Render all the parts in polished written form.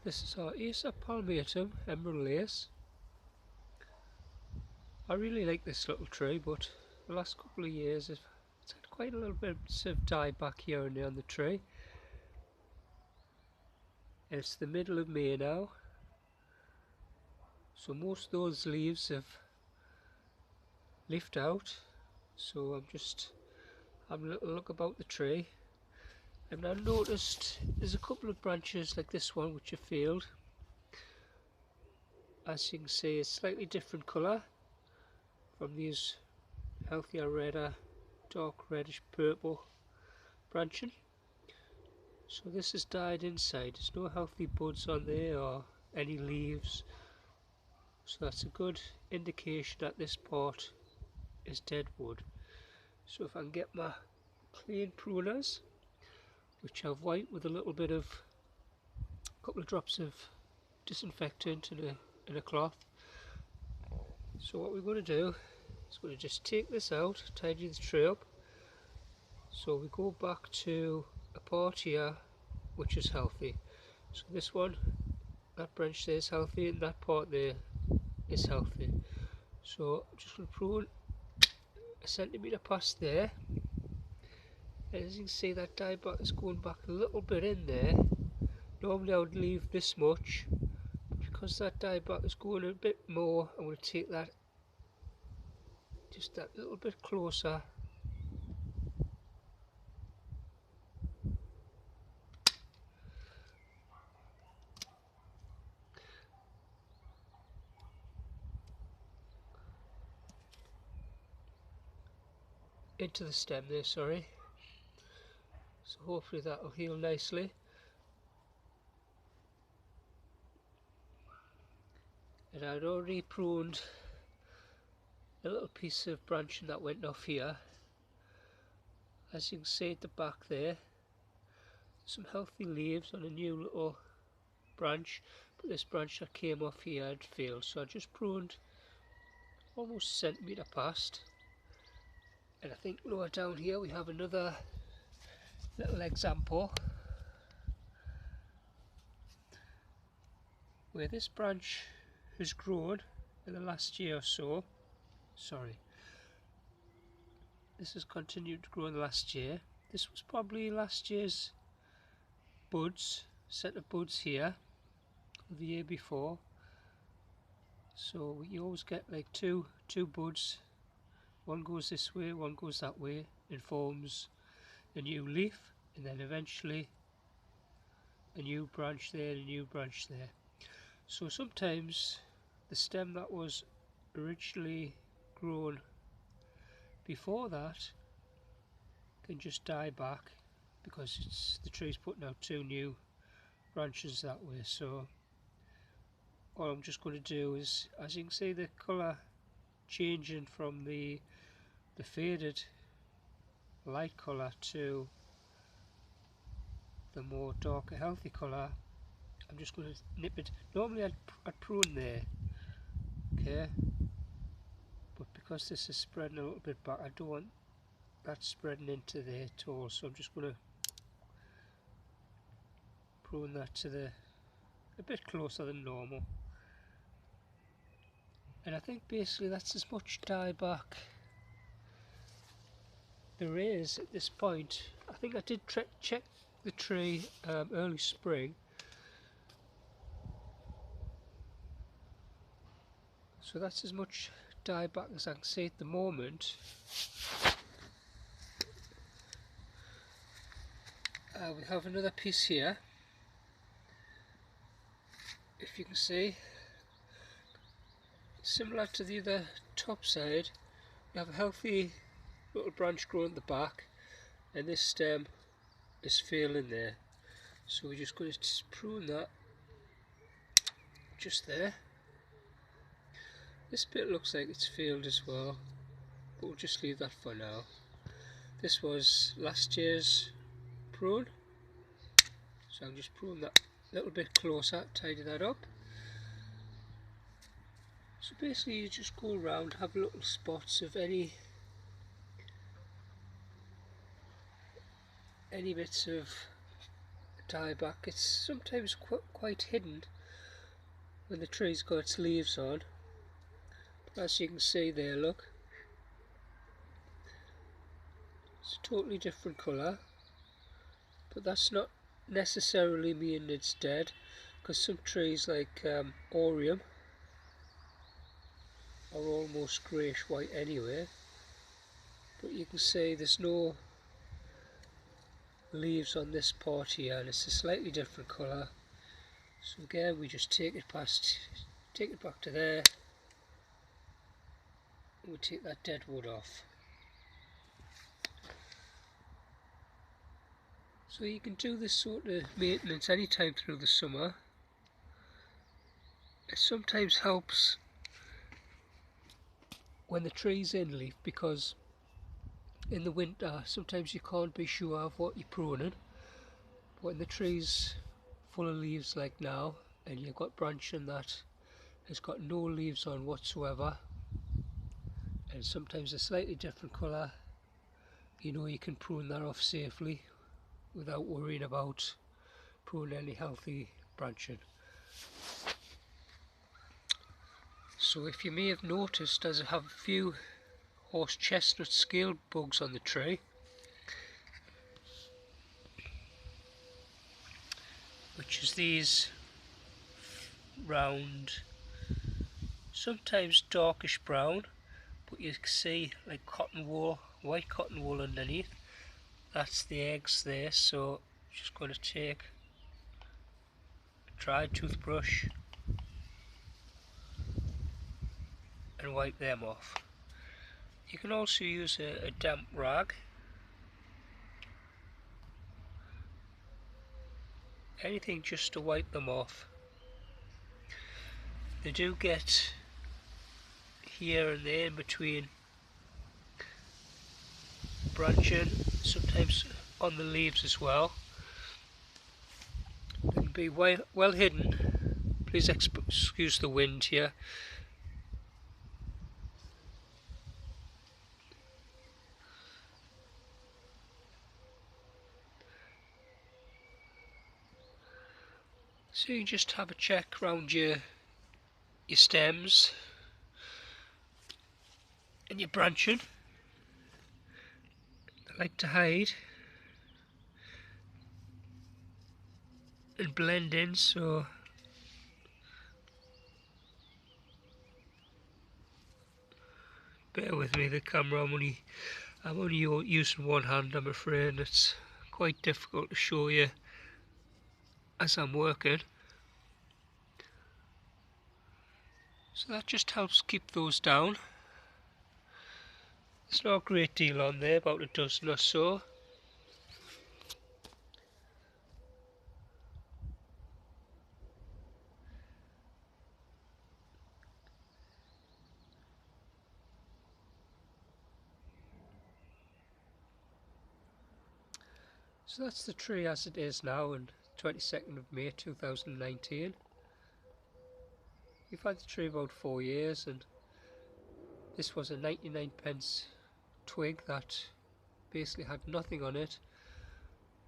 This is our Acer Palmatum Emerald Lace. I really like this little tree, but the last couple of years it's had quite a little bit of dieback here and there on the tree. And it's the middle of May now, so most of those leaves have lifted out. So I'm just having a little look about the tree, and I noticed there's a couple of branches like this one which have failed. As you can see, it's slightly different colour from these healthier, redder, dark reddish purple branching. So this has died inside. There's no healthy buds on there or any leaves, so that's a good indication that this part is dead wood. So if I can get my clean pruners, which I've wiped with a little bit of couple of drops of disinfectant in a cloth. So what we're going to do is going to just take this out, tidy the tray up. So we go back to a part here which is healthy. So this one, that branch there is healthy, and that part there is healthy. So I'm just going to prune a centimetre past there. And as you can see, that dieback is going back a little bit in there. Normally I would leave this much, but because that dieback is going a bit more, I'm going to take that just that little bit closer. Into the stem there, sorry. So hopefully that will heal nicely. And I'd already pruned a little piece of branching that went off here. As you can see at the back there, some healthy leaves on a new little branch, but this branch that came off here had failed, so I just pruned almost a centimetre past. And I think lower down here we have another little example where this branch has grown in the last year or so. Sorry, this has continued to grow in the last year. This was probably last year's buds, set of buds here, the year before. So you always get like two buds, one goes this way, one goes that way, and forms a new leaf, and then eventually a new branch there and a new branch there. So sometimes the stem that was originally grown before that can just die back because the tree's putting out two new branches that way. So what I'm just going to do is, as you can see, the colour changing from the faded light colour to the more darker healthy colour. I'm just going to nip it. Normally I'd prune there, okay, but because this is spreading a little bit back, I don't want that spreading into there at all, so I'm just going to prune that to a bit closer than normal. And I think basically that's as much dieback there is at this point. I think I did check the tree early spring, so that's as much dieback as I can see at the moment. We have another piece here, if you can see, similar to the other top side. You have a healthy little branch growing at the back, and this stem is failing there, so we're just going to prune that just there. This bit looks like it's failed as well, but we'll just leave that for now. This was last year's prune, so I'll just prune that a little bit closer, tidy that up. So basically you just go around, have little spots of any bits of dieback. It's sometimes quite hidden when the tree's got its leaves on. But as you can see there, look, it's a totally different colour, but that's not necessarily meaning it's dead, because some trees like Orium are almost greyish white anyway. But you can see there's no leaves on this part here, and it's a slightly different colour. So again, we just take it back to there, and we take that dead wood off. So you can do this sort of maintenance any time through the summer. It sometimes helps when the tree's in leaf, because in the winter sometimes you can't be sure of what you're pruning. When the tree's full of leaves like now, and you've got branching that has got no leaves on whatsoever, and sometimes a slightly different colour, you know you can prune that off safely without worrying about pruning any healthy branching. So if you may have noticed, as I have a few horse chestnut scale bugs on the tree, which is these round, sometimes darkish brown, but you can see like cotton wool, white cotton wool underneath. That's the eggs there. So I'm just going to take a dry toothbrush and wipe them off. You can also use a damp rag, anything just to wipe them off. They do get here and there in between branching, sometimes on the leaves as well. They can be well hidden. Please excuse the wind here. So you just have a check around your stems and your branching. They like to hide and blend in, so bear with me, the camera, I'm only using one hand, I'm afraid, and it's quite difficult to show you as I'm working. So that just helps keep those down. There's not a great deal on there, about a dozen or so. So that's the tree as it is now on 22nd of May 2019. We've had the tree about 4 years, and this was a 99p twig that basically had nothing on it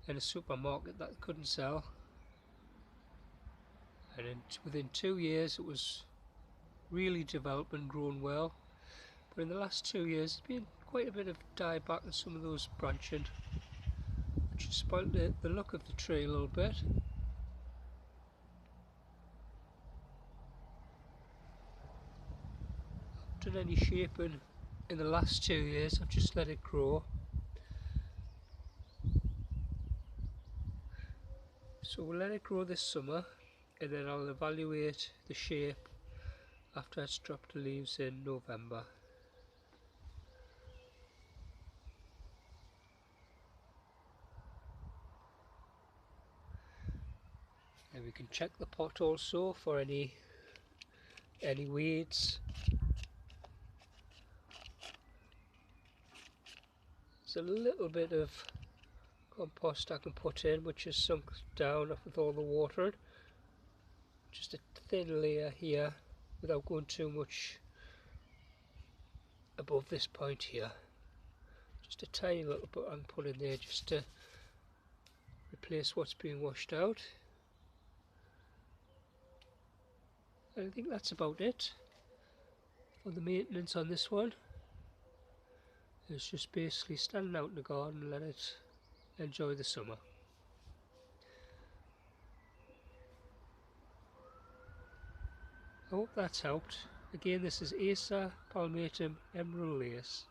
in a supermarket that couldn't sell. And within 2 years it was really developed and grown well. But in the last 2 years there's been quite a bit of dieback in some of those branching, which has spoiled the look of the tree a little bit. Done any shaping in the last 2 years, I've just let it grow. So we'll let it grow this summer, and then I'll evaluate the shape after it's dropped the leaves in November. And we can check the pot also for any weeds. There's a little bit of compost I can put in, which is sunk down with all the water in. Just a thin layer here without going too much above this point here. Just a tiny little bit I can put in there just to replace what's being washed out. And I think that's about it for the maintenance on this one. It's just basically standing out in the garden and let it enjoy the summer. I hope that's helped. Again, this is Acer Palmatum Emerald Lace.